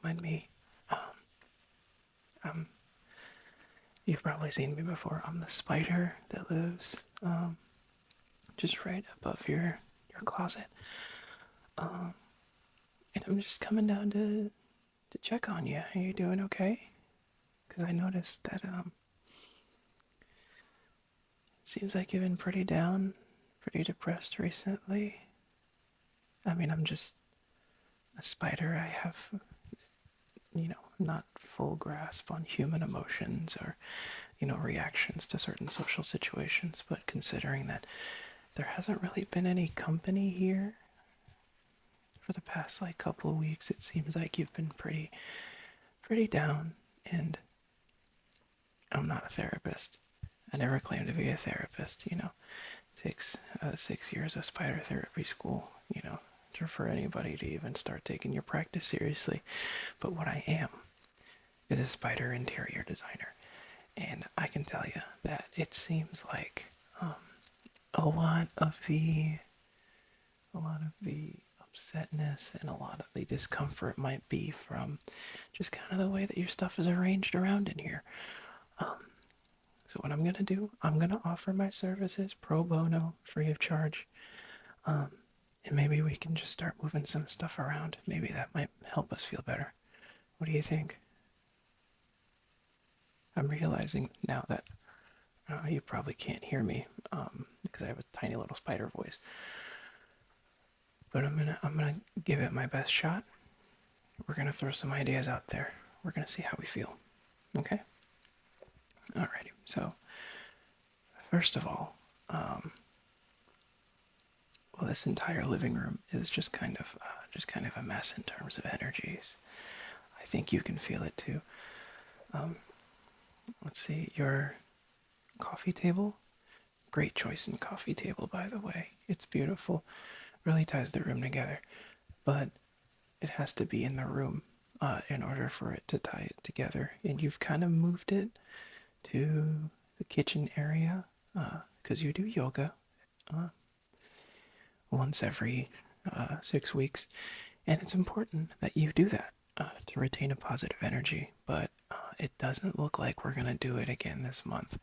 don't mind me. Um, um, you've probably seen me before. I'm the spider that lives just right above your closet. And I'm just coming down to check on you. Are you doing okay? Because I noticed that it seems like you've been pretty down, pretty depressed recently. I mean, I'm just a spider. I have, not full grasp on human emotions or, reactions to certain social situations. But considering that there hasn't really been any company here for the past like couple of weeks, it seems like you've been pretty down. And I'm not a therapist. I never claimed to be a therapist. It takes 6 years of spider therapy school, for anybody to even start taking your practice seriously. But what I am is a spider interior designer. And I can tell you that it seems like a lot of the upsetness and a lot of the discomfort might be from just kind of the way that your stuff is arranged around in here. So what I'm going to do, I'm going to offer my services pro bono, free of charge. And maybe we can just start moving some stuff around. Maybe that might help us feel better. What do you think? I'm realizing now that you probably can't hear me because I have a tiny little spider voice. But I'm gonna give it my best shot. We're gonna throw some ideas out there. We're gonna see how we feel. Okay? Alrighty. So first of all, well, this entire living room is just kind of a mess in terms of energies. I think you can feel it too. Let's see, your coffee table. Great choice in coffee table, by the way. It's beautiful. Really ties the room together. But it has to be in the room in order for it to tie it together. And you've kind of moved it to the kitchen area because you do yoga once every 6 weeks. And it's important that you do that to retain a positive energy. But it doesn't look like we're going to do it again this month.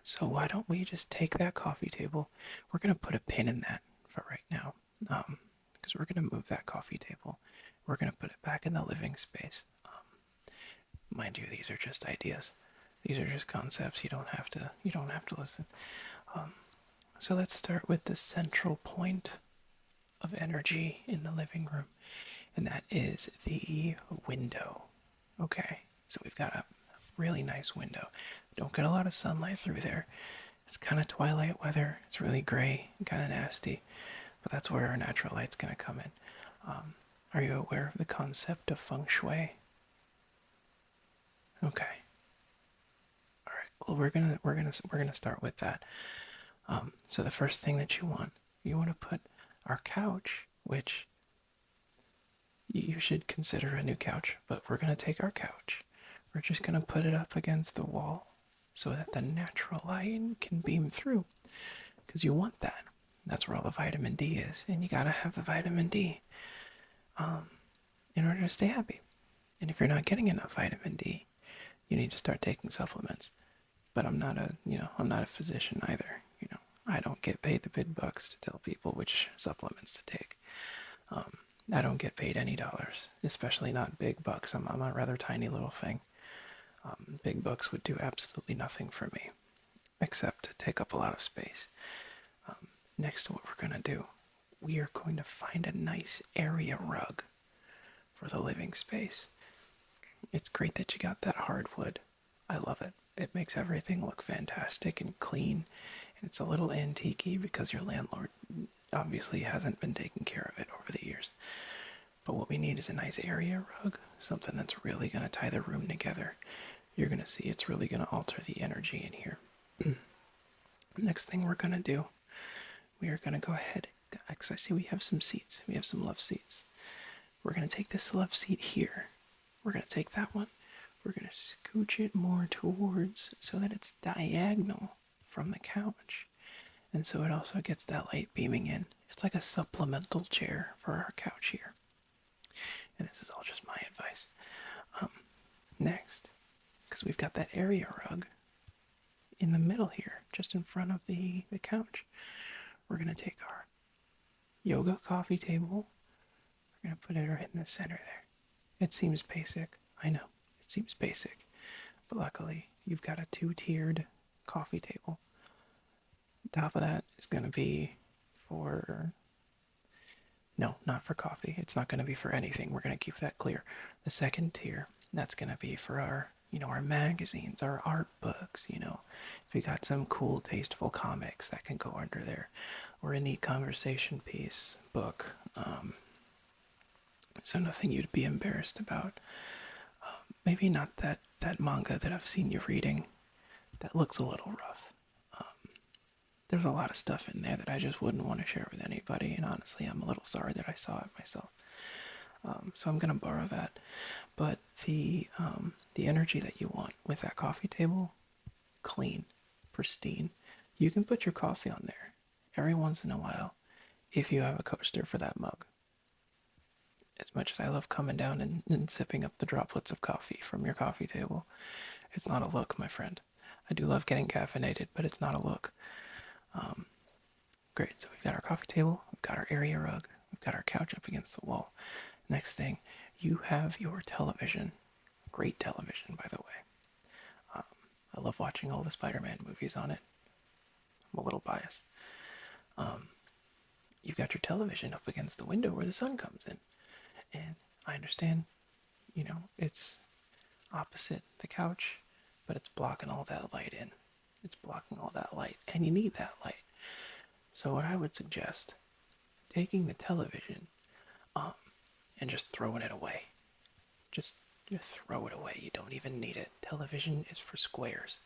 So why don't we just take that coffee table? We're going to put a pin in that for right now. Because we're going to move that coffee table. We're going to put it back in the living space. Mind you, these are just ideas. These are just concepts. You don't have to listen. So let's start with the central point of energy in the living room, and that is the window. Okay, so we've got a really nice window. Don't get a lot of sunlight through there. It's kind of twilight weather. It's really gray and kind of nasty, but that's where our natural light's going to come in. Are you aware of the concept of feng shui? Okay. All right. Well, we're gonna start with that. So the first thing that you want to put our couch, which you should consider a new couch, but we're gonna take our couch. We're just gonna put it up against the wall so that the natural light can beam through, because you want that. That's where all the vitamin D is, and you gotta have the vitamin D in order to stay happy. And if you're not getting enough vitamin D, you need to start taking supplements. But I'm not a physician either. I don't get paid the big bucks to tell people which supplements to take. I don't get paid any dollars, especially not big bucks. I'm a rather tiny little thing. Big bucks would do absolutely nothing for me, except to take up a lot of space. Next, what we're going to do, we are going to find a nice area rug for the living space. It's great that you got that hardwood. I love it. It makes everything look fantastic and clean. And it's a little antique-y because your landlord obviously hasn't been taking care of it over the years. But what we need is a nice area rug, something that's really going to tie the room together. You're going to see it's really going to alter the energy in here. Next thing we're going to do, we are going to go ahead, because I see we have some seats. We have some love seats. We're going to take this love seat here. We're going to take that one. We're going to scooch it more towards so that it's diagonal from the couch. And so it also gets that light beaming in. It's like a supplemental chair for our couch here. and this is all just my advice. Next, because we've got that area rug in the middle here, just in front of the couch, we're going to take our yoga coffee table. We're going to put it right in the center there. It seems basic. I know, it seems basic. But luckily, you've got a two-tiered coffee table. Top of that is going to be for... No, not for coffee. It's not going to be for anything. We're going to keep that clear. The second tier, that's going to be for our, our magazines, our art books, If you got some cool, tasteful comics, that can go under there. Or a neat conversation piece, book. So nothing you'd be embarrassed about. Maybe not that manga that I've seen you reading. That looks a little rough. There's a lot of stuff in there that I just wouldn't want to share with anybody, and honestly, I'm a little sorry that I saw it myself. So I'm gonna borrow that. But the energy that you want with that coffee table, clean, pristine. You can put your coffee on there every once in a while if you have a coaster for that mug. As much as I love coming down and sipping up the droplets of coffee from your coffee table, it's not a look, my friend. I do love getting caffeinated, but it's not a look. Great, so we've got our coffee table, we've got our area rug, we've got our couch up against the wall. Next thing, you have your television. Great television, by the way. I love watching all the Spider-Man movies on it. I'm a little biased. You've got your television up against the window where the sun comes in. And I understand, it's opposite the couch, but it's blocking all that light in. It's blocking all that light, and you need that light. So what I would suggest, taking the television and just throwing it away. Just throw it away. You don't even need it. Television is for squares.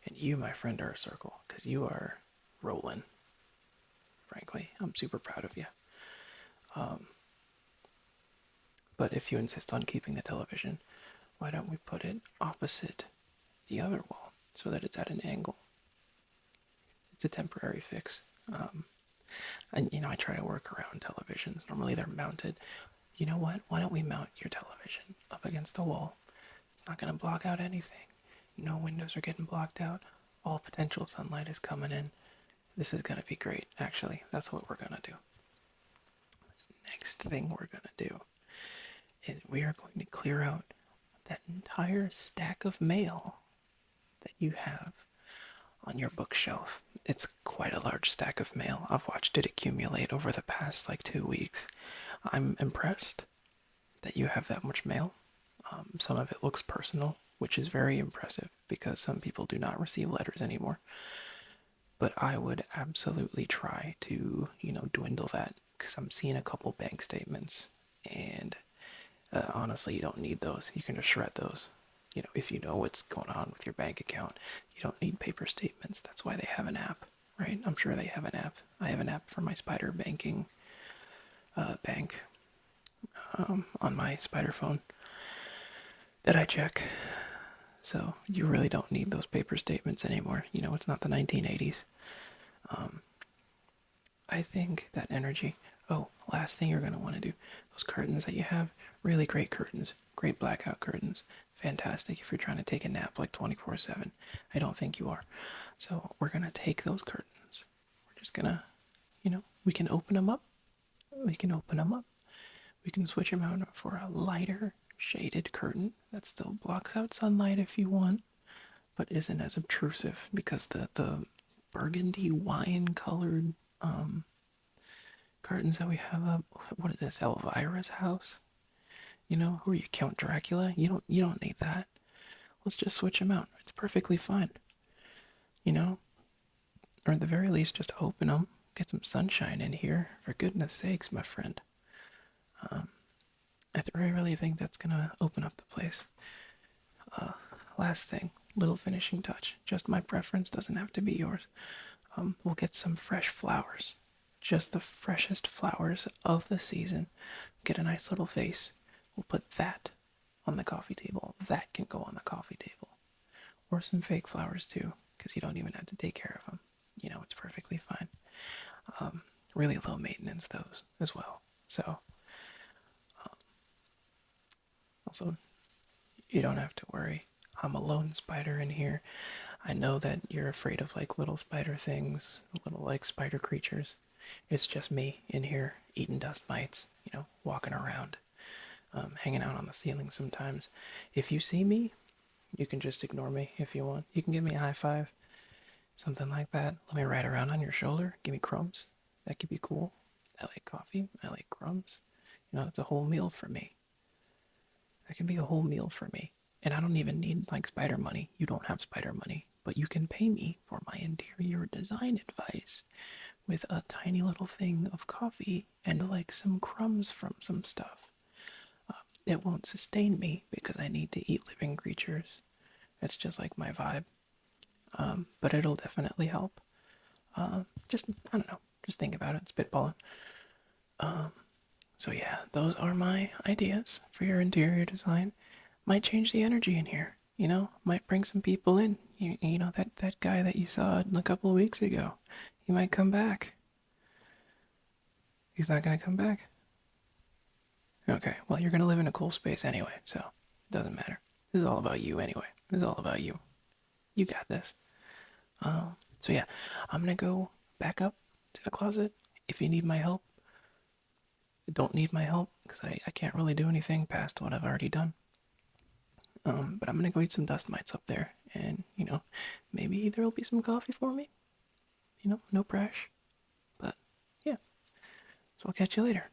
And you, my friend, are a circle, because you are rolling. Frankly, I'm super proud of you. But if you insist on keeping the television, why don't we put it opposite the other wall so that it's at an angle? It's a temporary fix. And, I try to work around televisions. Normally they're mounted. You know what? Why don't we mount your television up against the wall? It's not going to block out anything. No windows are getting blocked out. All potential sunlight is coming in. This is going to be great, actually. That's what we're going to do. Next thing we're going to do is we are going to clear out that entire stack of mail that you have on your bookshelf. It's quite a large stack of mail. I've watched it accumulate over the past 2 weeks. I'm impressed that you have that much mail. Some of it looks personal, which is very impressive because some people do not receive letters anymore. But I would absolutely try to, dwindle that, because I'm seeing a couple bank statements, and honestly, you don't need those. You can just shred those. If you know what's going on with your bank account, you don't need paper statements. That's why they have an app, right? I'm sure they have an app. I have an app for my Spider banking bank on my Spider phone that I check. So you really don't need those paper statements anymore. It's not the 1980s. I think that energy... Oh, last thing you're going to want to do. Those curtains that you have, really great curtains. Great blackout curtains. Fantastic if you're trying to take a nap 24/7. I don't think you are. So we're going to take those curtains. We're just going to, we can open them up. We can open them up. We can switch them out for a lighter shaded curtain that still blocks out sunlight if you want, but isn't as obtrusive, because the burgundy wine colored curtains that we have up. What is this, Elvira's house? Who are you, Count Dracula? You don't need that. Let's just switch them out. It's perfectly fine. Or at the very least, just open them, get some sunshine in here. For goodness sakes, my friend. I really think that's gonna open up the place. Last thing, little finishing touch. Just my preference, doesn't have to be yours. We'll get some fresh flowers. Just the freshest flowers of the season. Get a nice little vase. We'll put that on the coffee table. That can go on the coffee table. Or some fake flowers too, because you don't even have to take care of them. It's perfectly fine. Really low maintenance those as well. So Also, you don't have to worry. I'm a lone spider in here. I know that you're afraid of like little spider things, little like spider creatures. It's just me in here eating dust mites, walking around, hanging out on the ceiling sometimes. If you see me, you can just ignore me if you want. You can give me a high five, something like that. Let me ride around on your shoulder. Give me crumbs. That could be cool. I like coffee. I like crumbs. That's a whole meal for me. That can be a whole meal for me. And I don't even need like spider money. You don't have spider money, but you can pay me for my interior design advice with a tiny little thing of coffee and like some crumbs from some stuff. It won't sustain me because I need to eat living creatures. That's just like my vibe. But it'll definitely help. Just, I don't know, just think about it, spitballing. So yeah, those are my ideas for your interior design. Might change the energy in here, might bring some people in. That guy that you saw a couple of weeks ago, he might come back. He's not gonna come back? Okay, well, you're gonna live in a cool space anyway, so it doesn't matter. This is all about you anyway. This is all about you. You got this. So yeah, I'm gonna go back up to the closet. If you need my help, don't need my help, because I can't really do anything past what I've already done. But I'm gonna go eat some dust mites up there, and maybe there'll be some coffee for me. No pressure. But yeah, so I'll catch you later.